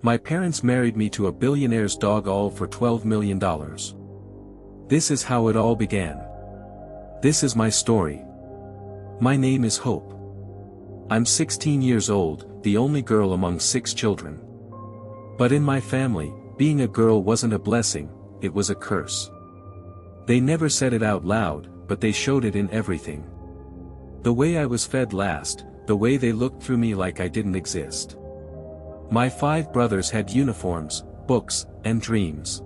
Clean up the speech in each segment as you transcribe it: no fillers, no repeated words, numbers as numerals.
My parents married me to a billionaire's dog, all for $12 million. This is how it all began. This is my story. My name is Hope. I'm 16 years old, the only girl among 6 children. But in my family, being a girl wasn't a blessing, it was a curse. They never said it out loud, but they showed it in everything. The way I was fed last, the way they looked through me like I didn't exist. My 5 brothers had uniforms, books, and dreams.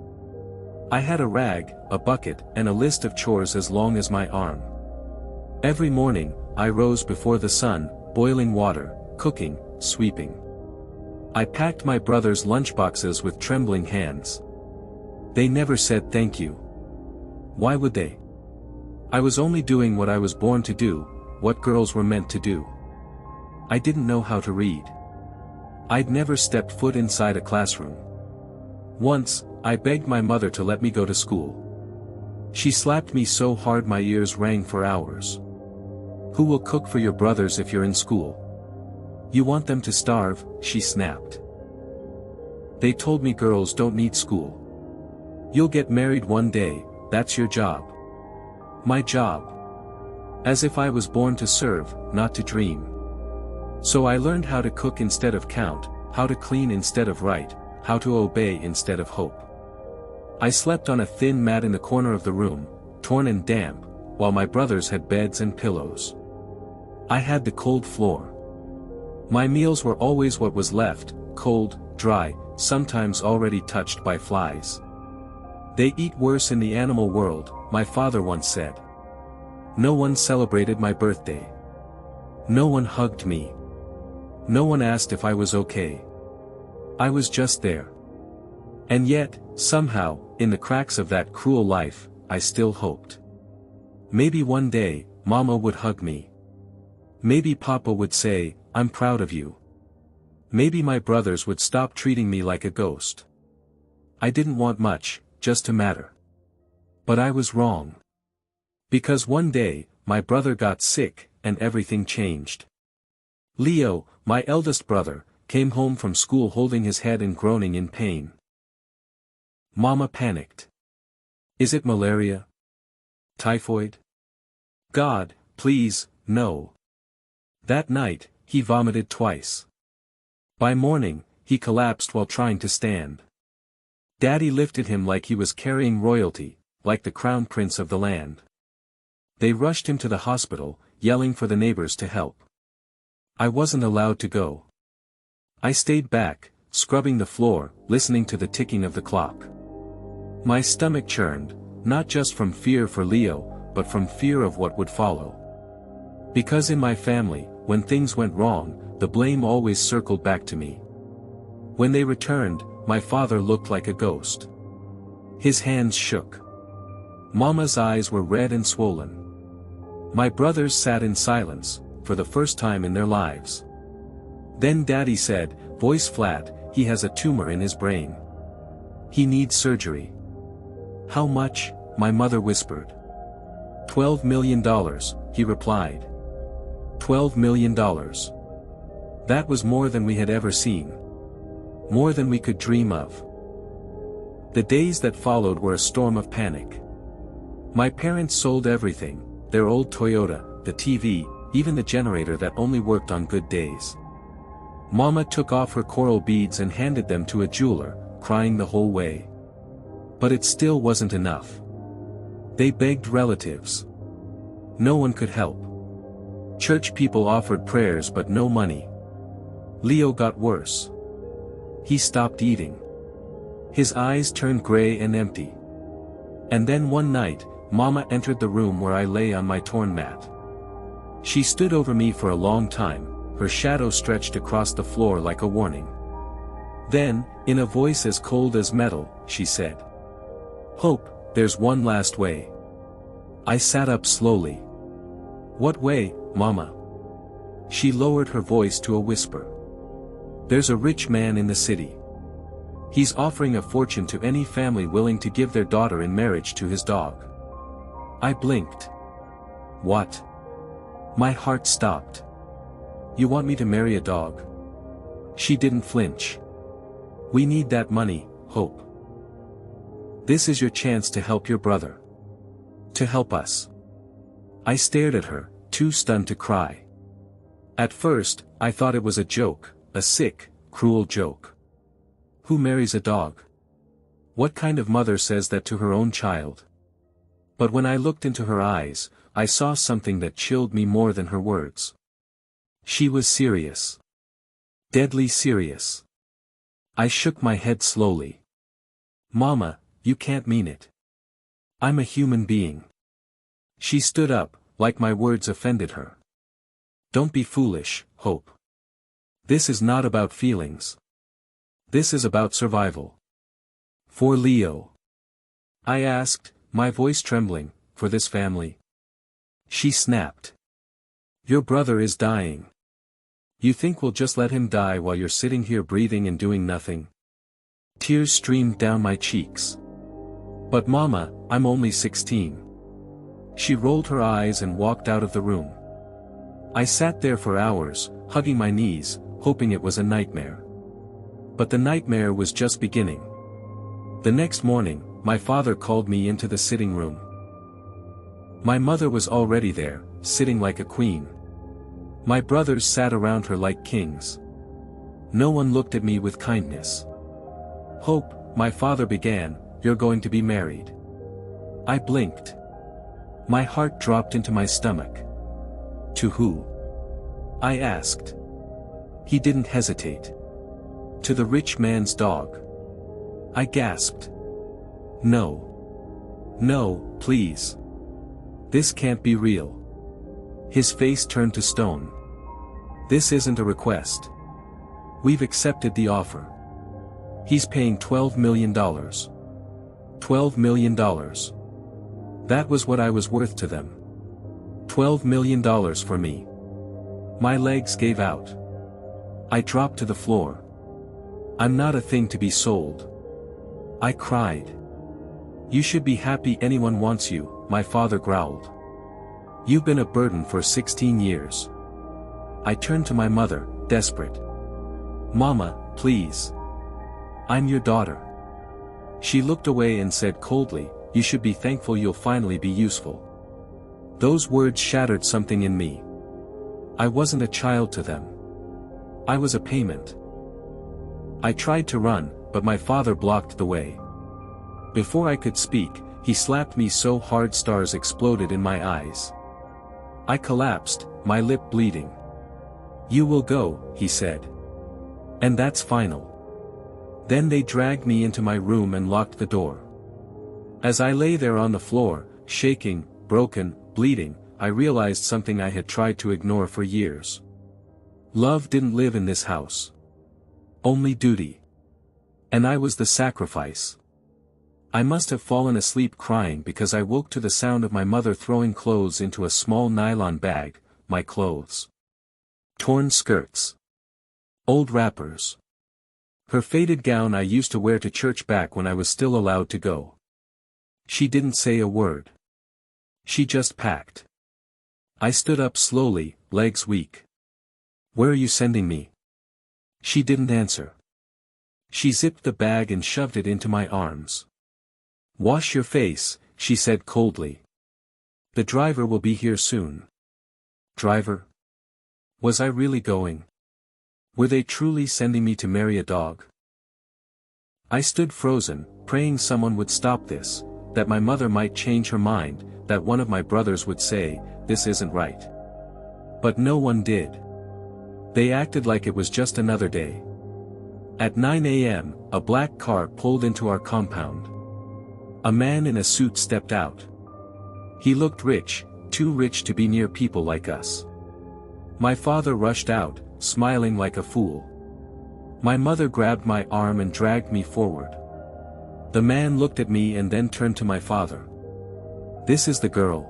I had a rag, a bucket, and a list of chores as long as my arm. Every morning, I rose before the sun, boiling water, cooking, sweeping. I packed my brothers' lunchboxes with trembling hands. They never said thank you. Why would they? I was only doing what I was born to do, what girls were meant to do. I didn't know how to read. I'd never stepped foot inside a classroom. Once, I begged my mother to let me go to school. She slapped me so hard my ears rang for hours. Who will cook for your brothers if you're in school? You want them to starve, she snapped. They told me girls don't need school. You'll get married one day, that's your job. My job. As if I was born to serve, not to dream. So I learned how to cook instead of count, how to clean instead of write, how to obey instead of hope. I slept on a thin mat in the corner of the room, torn and damp, while my brothers had beds and pillows. I had the cold floor. My meals were always what was left, cold, dry, sometimes already touched by flies. They eat worse in the animal world, my father once said. No one celebrated my birthday. No one hugged me. No one asked if I was okay. I was just there. And yet, somehow, in the cracks of that cruel life, I still hoped. Maybe one day, Mama would hug me. Maybe Papa would say, I'm proud of you. Maybe my brothers would stop treating me like a ghost. I didn't want much, just to matter. But I was wrong. Because one day, my brother got sick, and everything changed. Leo, my eldest brother, came home from school holding his head and groaning in pain. Mama panicked. Is it malaria? Typhoid? God, please, no. That night, he vomited twice. By morning, he collapsed while trying to stand. Daddy lifted him like he was carrying royalty, like the crown prince of the land. They rushed him to the hospital, yelling for the neighbors to help. I wasn't allowed to go. I stayed back, scrubbing the floor, listening to the ticking of the clock. My stomach churned, not just from fear for Leo, but from fear of what would follow. Because in my family, when things went wrong, the blame always circled back to me. When they returned, my father looked like a ghost. His hands shook. Mama's eyes were red and swollen. My brothers sat in silence, for the first time in their lives. Then Daddy said, voice flat, he has a tumor in his brain. He needs surgery. How much? My mother whispered. $12 million, he replied. $12 million. That was more than we had ever seen. More than we could dream of. The days that followed were a storm of panic. My parents sold everything, their old Toyota, the TV, even the generator that only worked on good days. Mama took off her coral beads and handed them to a jeweler, crying the whole way. But it still wasn't enough. They begged relatives. No one could help. Church people offered prayers but no money. Leo got worse. He stopped eating. His eyes turned gray and empty. And then one night, Mama entered the room where I lay on my torn mat. She stood over me for a long time, her shadow stretched across the floor like a warning. Then, in a voice as cold as metal, she said, Hope, there's one last way. I sat up slowly. What way, Mama? She lowered her voice to a whisper. There's a rich man in the city. He's offering a fortune to any family willing to give their daughter in marriage to his dog. I blinked. What? My heart stopped. You want me to marry a dog? She didn't flinch. We need that money, Hope. This is your chance to help your brother. To help us. I stared at her, too stunned to cry. At first, I thought it was a joke, a sick, cruel joke. Who marries a dog? What kind of mother says that to her own child? But when I looked into her eyes, I saw something that chilled me more than her words. She was serious. Deadly serious. I shook my head slowly. Mama, you can't mean it. I'm a human being. She stood up, like my words offended her. Don't be foolish, Hope. This is not about feelings. This is about survival. For Leo. I asked, my voice trembling, for this family. She snapped. Your brother is dying. You think we'll just let him die while you're sitting here breathing and doing nothing? Tears streamed down my cheeks. But Mama, I'm only 16. She rolled her eyes and walked out of the room. I sat there for hours, hugging my knees, hoping it was a nightmare. But the nightmare was just beginning. The next morning, my father called me into the sitting room. My mother was already there, sitting like a queen. My brothers sat around her like kings. No one looked at me with kindness. Hope, my father began, you're going to be married. I blinked. My heart dropped into my stomach. To who? I asked. He didn't hesitate. To the rich man's dog. I gasped. No. No, please. This can't be real. His face turned to stone. This isn't a request. We've accepted the offer. He's paying $12 million. $12 million. That was what I was worth to them. $12 million for me. My legs gave out. I dropped to the floor. I'm not a thing to be sold. I cried. You should be happy anyone wants you, my father growled. You've been a burden for 16 years. I turned to my mother, desperate. Mama, please. I'm your daughter. She looked away and said coldly, you should be thankful you'll finally be useful. Those words shattered something in me. I wasn't a child to them. I was a payment. I tried to run, but my father blocked the way. Before I could speak, he slapped me so hard stars exploded in my eyes. I collapsed, my lip bleeding. You will go, he said. And that's final. Then they dragged me into my room and locked the door. As I lay there on the floor, shaking, broken, bleeding, I realized something I had tried to ignore for years. Love didn't live in this house. Only duty. And I was the sacrifice. I must have fallen asleep crying because I woke to the sound of my mother throwing clothes into a small nylon bag, my clothes. Torn skirts. Old wrappers. Her faded gown I used to wear to church back when I was still allowed to go. She didn't say a word. She just packed. I stood up slowly, legs weak. Where are you sending me? She didn't answer. She zipped the bag and shoved it into my arms. Wash your face, she said coldly. The driver will be here soon. Driver? Was I really going? Were they truly sending me to marry a dog? I stood frozen, praying someone would stop this, that my mother might change her mind, that one of my brothers would say, this isn't right. But no one did. They acted like it was just another day. At 9 a.m., a black car pulled into our compound. A man in a suit stepped out. He looked rich, too rich to be near people like us. My father rushed out, smiling like a fool. My mother grabbed my arm and dragged me forward. The man looked at me and then turned to my father. This is the girl.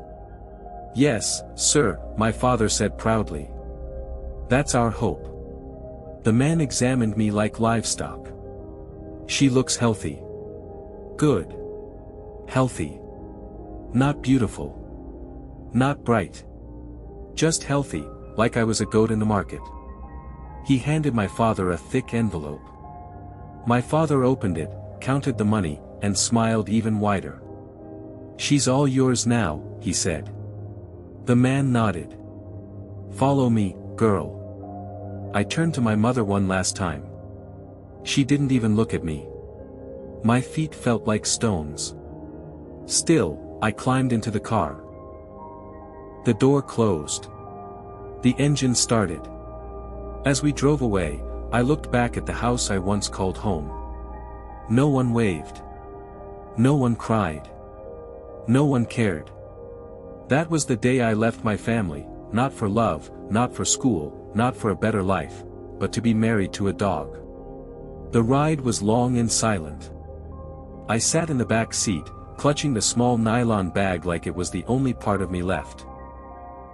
Yes, sir, my father said proudly. That's our Hope. The man examined me like livestock. She looks healthy. Good. Healthy. Not beautiful. Not bright. Just healthy, like I was a goat in the market. He handed my father a thick envelope. My father opened it, counted the money, and smiled even wider. "She's all yours now," he said. The man nodded. "Follow me, girl." I turned to my mother one last time. She didn't even look at me. My feet felt like stones. Still, I climbed into the car. The door closed. The engine started. As we drove away, I looked back at the house I once called home. No one waved. No one cried. No one cared. That was the day I left my family, not for love, not for school, not for a better life, but to be married to a dog. The ride was long and silent. I sat in the back seat, clutching the small nylon bag like it was the only part of me left.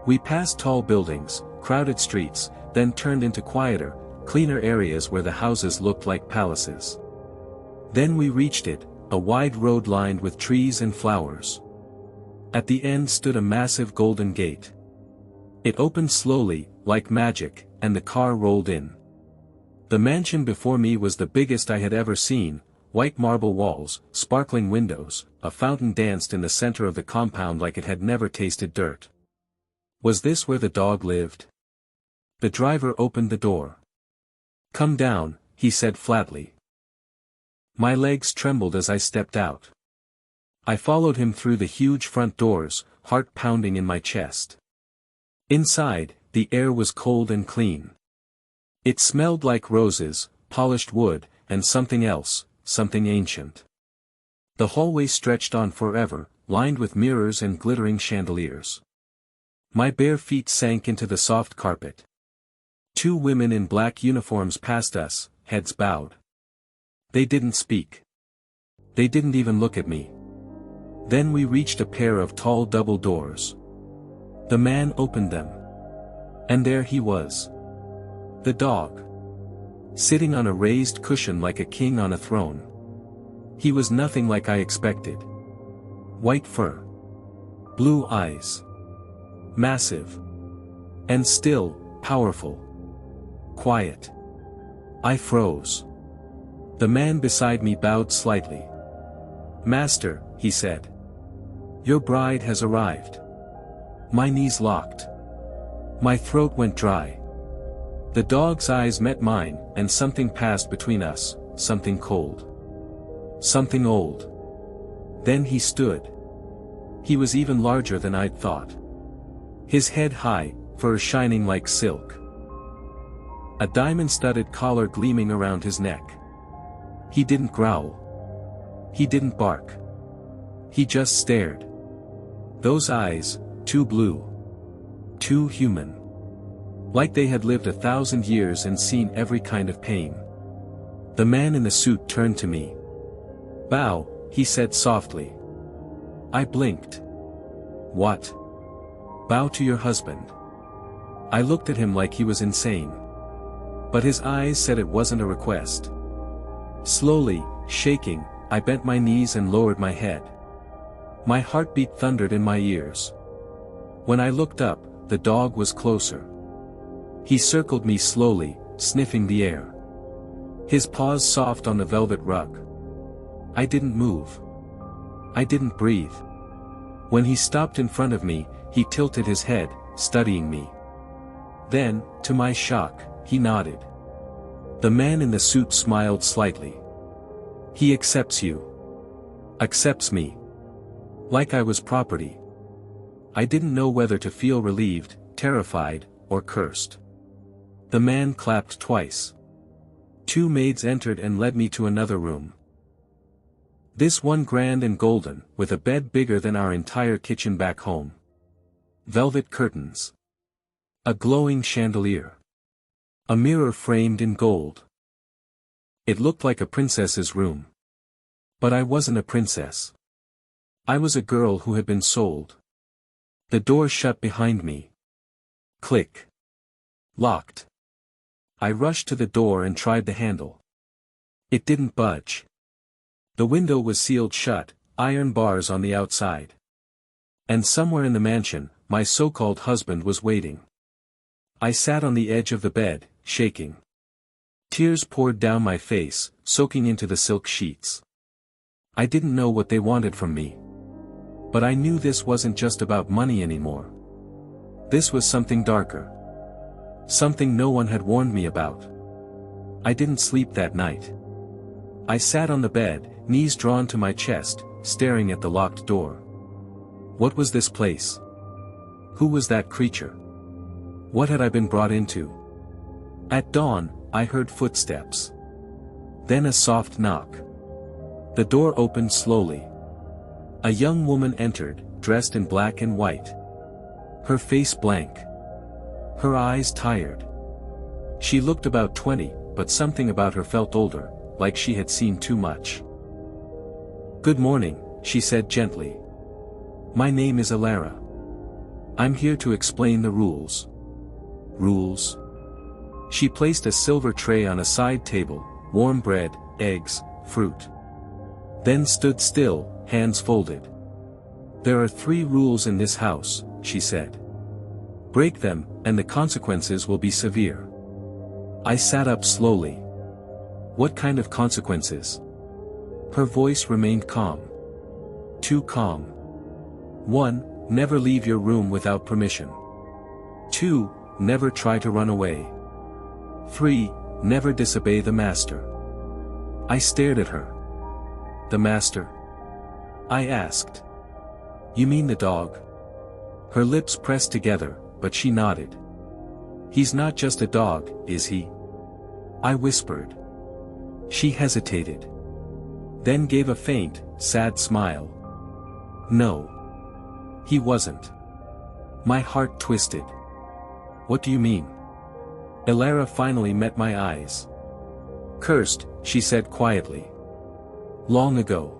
We passed tall buildings, crowded streets, then turned into quieter, cleaner areas where the houses looked like palaces. Then we reached it, a wide road lined with trees and flowers. At the end stood a massive golden gate. It opened slowly, like magic, and the car rolled in. The mansion before me was the biggest I had ever seen, white marble walls, sparkling windows, a fountain danced in the center of the compound like it had never tasted dirt. Was this where the dog lived? The driver opened the door. "Come down," he said flatly. My legs trembled as I stepped out. I followed him through the huge front doors, heart pounding in my chest. Inside, the air was cold and clean. It smelled like roses, polished wood, and something else, something ancient. The hallway stretched on forever, lined with mirrors and glittering chandeliers. My bare feet sank into the soft carpet. Two women in black uniforms passed us, heads bowed. They didn't speak. They didn't even look at me. Then we reached a pair of tall double doors. The man opened them. And there he was. The dog. Sitting on a raised cushion like a king on a throne. He was nothing like I expected. White fur. Blue eyes. Massive. And still, powerful. Quiet. I froze. The man beside me bowed slightly. "Master," he said. "Your bride has arrived." My knees locked. My throat went dry. The dog's eyes met mine, and something passed between us, something cold. Something old. Then he stood. He was even larger than I'd thought. His head high, fur shining like silk. A diamond-studded collar gleaming around his neck. He didn't growl. He didn't bark. He just stared. Those eyes, too blue. Too human. Like they had lived 1,000 years and seen every kind of pain. The man in the suit turned to me. "Bow," he said softly. I blinked. "What?" "Bow to your husband." I looked at him like he was insane. But his eyes said it wasn't a request. Slowly, shaking, I bent my knees and lowered my head. My heartbeat thundered in my ears. When I looked up, the dog was closer. He circled me slowly, sniffing the air. His paws soft on the velvet rug. I didn't move. I didn't breathe. When he stopped in front of me, he tilted his head, studying me. Then, to my shock, he nodded. The man in the suit smiled slightly. "He accepts you." Accepts me. Like I was property. I didn't know whether to feel relieved, terrified, or cursed. The man clapped twice. Two maids entered and led me to another room. This one grand and golden, with a bed bigger than our entire kitchen back home. Velvet curtains. A glowing chandelier. A mirror framed in gold. It looked like a princess's room. But I wasn't a princess. I was a girl who had been sold. The door shut behind me. Click. Locked. I rushed to the door and tried the handle. It didn't budge. The window was sealed shut, iron bars on the outside. And somewhere in the mansion, my so-called husband was waiting. I sat on the edge of the bed, shaking. Tears poured down my face, soaking into the silk sheets. I didn't know what they wanted from me. But I knew this wasn't just about money anymore. This was something darker. Something no one had warned me about. I didn't sleep that night. I sat on the bed, knees drawn to my chest, staring at the locked door. What was this place? Who was that creature? What had I been brought into? At dawn, I heard footsteps. Then a soft knock. The door opened slowly. A young woman entered, dressed in black and white. Her face blank. Her eyes tired. She looked about 20, but something about her felt older, like she had seen too much. "Good morning," she said gently. "My name is Alara. I'm here to explain the rules." "Rules?" She placed a silver tray on a side table, warm bread, eggs, fruit. Then stood still, hands folded. "There are 3 rules in this house," she said. "Break them, and the consequences will be severe." I sat up slowly. "What kind of consequences?" Her voice remained calm. Too calm. 1. Never leave your room without permission. 2. Never try to run away. 3. Never disobey the master. I stared at her. "The master?" I asked. "You mean the dog?" Her lips pressed together, but she nodded. "He's not just a dog, is he?" I whispered. She hesitated. Then gave a faint, sad smile. "No. He wasn't." My heart twisted. "What do you mean?" Alara finally met my eyes. "Cursed," she said quietly. "Long ago.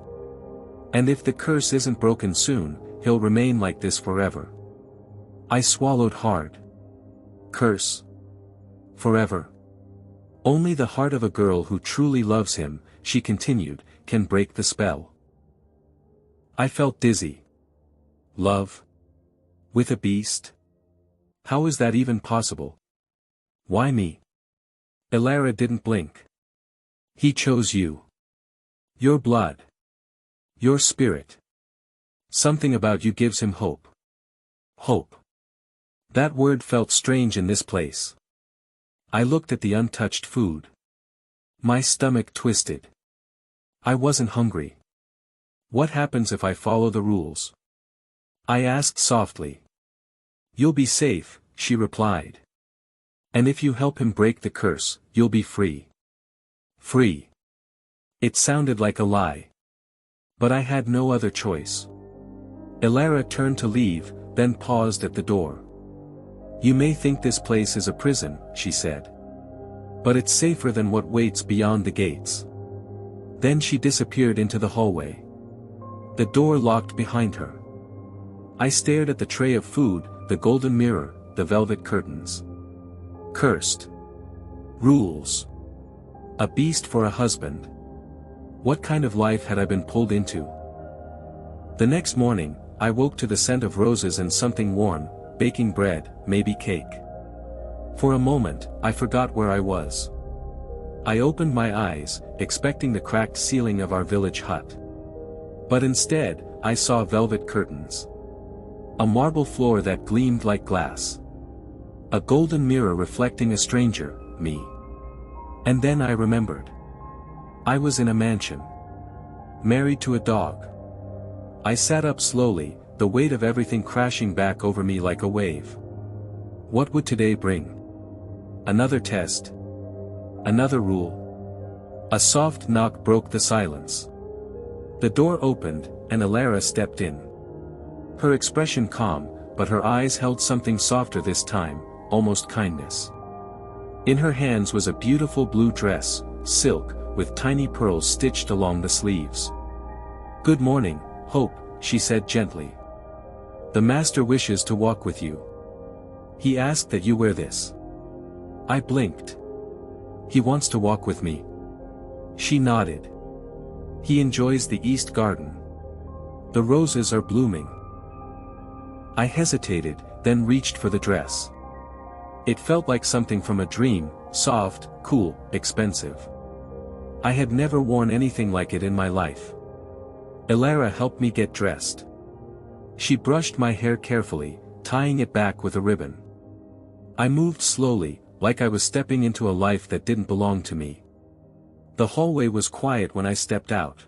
And if the curse isn't broken soon, he'll remain like this forever." I swallowed hard. Curse? Forever? Only the heart of a girl who truly loves him, she continued, can break the spell. I felt dizzy. Love? With a beast? How is that even possible? Why me? Alara didn't blink. He chose you. Your blood. Your spirit. Something about you gives him hope. Hope. That word felt strange in this place. I looked at the untouched food. My stomach twisted. I wasn't hungry. What happens if I follow the rules? I asked softly. You'll be safe, she replied. And if you help him break the curse, you'll be free. Free. It sounded like a lie. But I had no other choice. Alara turned to leave, then paused at the door. You may think this place is a prison, she said. But it's safer than what waits beyond the gates. Then she disappeared into the hallway. The door locked behind her. I stared at the tray of food, the golden mirror, the velvet curtains. Cursed. Rules. A beast for a husband. What kind of life had I been pulled into? The next morning, I woke to the scent of roses and something warm, baking bread, maybe cake. For a moment, I forgot where I was. I opened my eyes, expecting the cracked ceiling of our village hut. But instead, I saw velvet curtains. A marble floor that gleamed like glass. A golden mirror reflecting a stranger, me. And then I remembered. I was in a mansion. Married to a dog. I sat up slowly, the weight of everything crashing back over me like a wave. What would today bring? Another test? Another rule? A soft knock broke the silence. The door opened, and Alara stepped in. Her expression calm, but her eyes held something softer this time, almost kindness. In her hands was a beautiful blue dress, silk, with tiny pearls stitched along the sleeves. Good morning, Hope, she said gently. The master wishes to walk with you. He asked that you wear this. I blinked. He wants to walk with me. She nodded. He enjoys the East Garden. The roses are blooming. I hesitated, then reached for the dress. It felt like something from a dream, soft, cool, expensive. I had never worn anything like it in my life. Elara helped me get dressed. She brushed my hair carefully, tying it back with a ribbon. I moved slowly, like I was stepping into a life that didn't belong to me. The hallway was quiet when I stepped out.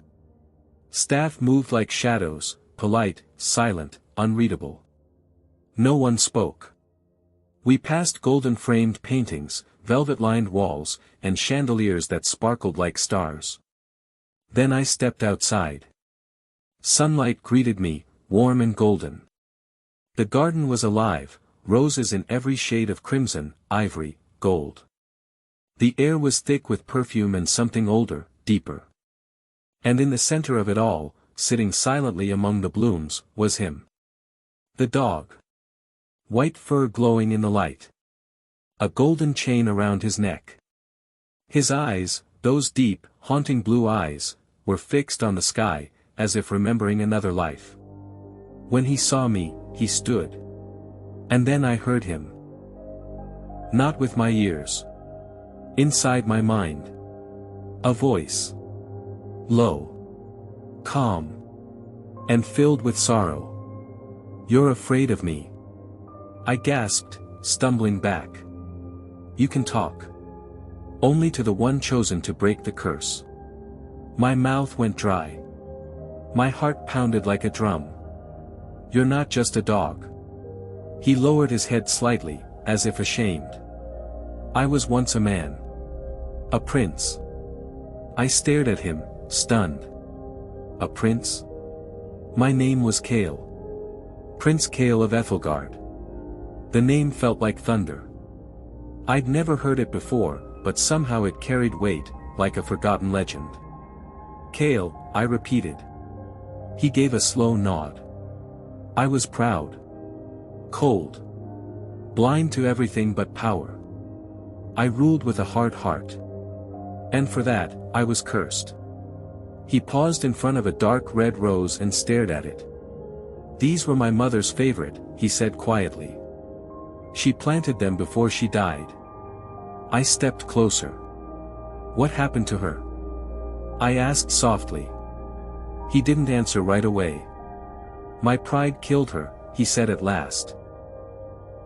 Staff moved like shadows, polite, silent, unreadable. No one spoke. We passed golden-framed paintings, velvet-lined walls, and chandeliers that sparkled like stars. Then I stepped outside. Sunlight greeted me, warm and golden. The garden was alive, roses in every shade of crimson, ivory, gold. The air was thick with perfume and something older, deeper. And in the center of it all, sitting silently among the blooms, was him. The dog. White fur glowing in the light. A golden chain around his neck. His eyes, those deep, haunting blue eyes, were fixed on the sky, as if remembering another life. When he saw me, he stood. And then I heard him. Not with my ears. Inside my mind. A voice. Low. Calm. And filled with sorrow. "You're afraid of me." I gasped, stumbling back. "You can talk. Only to the one chosen to break the curse." My mouth went dry. My heart pounded like a drum. "You're not just a dog." He lowered his head slightly, as if ashamed. "I was once a man. A prince." I stared at him, stunned. A prince? My name was Kale. Prince Kale of Ethelgard. The name felt like thunder. I'd never heard it before, but somehow it carried weight, like a forgotten legend. "Kale," I repeated. He gave a slow nod. I was proud. Cold. Blind to everything but power. I ruled with a hard heart. And for that, I was cursed. He paused in front of a dark red rose and stared at it. "These were my mother's favorite," he said quietly. "She planted them before she died." I stepped closer. "What happened to her?" I asked softly. He didn't answer right away. "My pride killed her," he said at last.